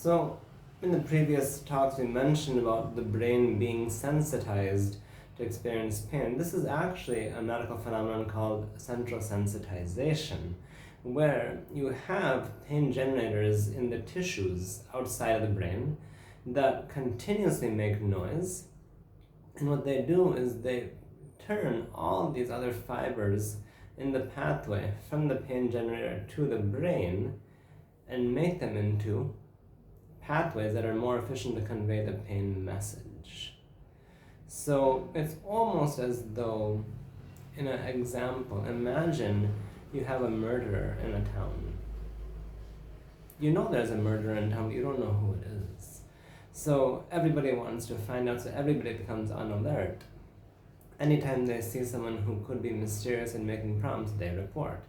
So, in the previous talks we mentioned about the brain being sensitized to experience pain. This is actually a medical phenomenon called central sensitization, where you have pain generators in the tissues outside of the brain that continuously make noise, and what they do is they turn all these other fibers in the pathway from the pain generator to the brain and make them into pathways that are more efficient to convey the pain message. So it's almost as though, in an example, imagine you have a murderer in a town. You know there's a murderer in town, but you don't know who it is. So everybody wants to find out, so everybody becomes on alert. Anytime they see someone who could be mysterious and making problems, they report.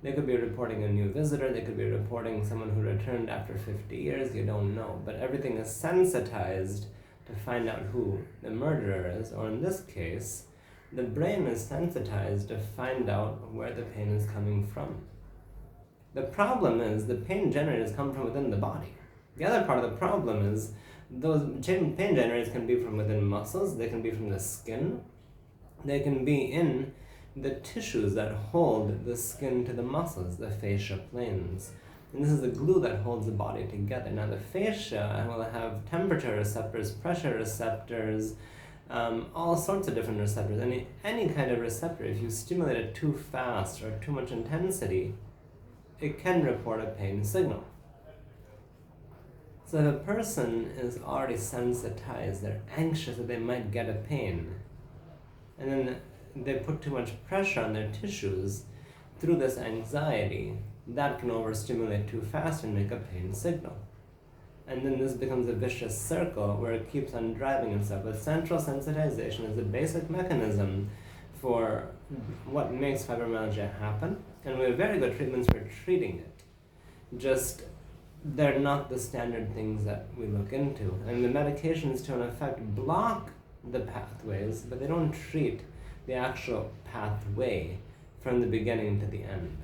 They could be reporting a new visitor, they could be reporting someone who returned after 50 years, you don't know. But everything is sensitized to find out who the murderer is, or in this case, the brain is sensitized to find out where the pain is coming from. The problem is the pain generators come from within the body. The other part of the problem is those pain generators can be from within muscles, they can be from the skin, they can be in the tissues that hold the skin to the muscles, the fascia planes. And this is the glue that holds the body together. Now the fascia will have temperature receptors, pressure receptors, all sorts of different receptors. Any kind of receptor, if you stimulate it too fast or too much intensity, it can report a pain signal. So if a person is already sensitized, they're anxious that they might get a pain, and then they put too much pressure on their tissues through this anxiety, that can overstimulate too fast and make a pain signal. And then this becomes a vicious circle where it keeps on driving itself. But central sensitization is the basic mechanism for what makes fibromyalgia happen, and we have very good treatments for treating it. Just they're not the standard things that we look into. And the medications to an effect block the pathways, but they don't treat the actual pathway from the beginning to the end.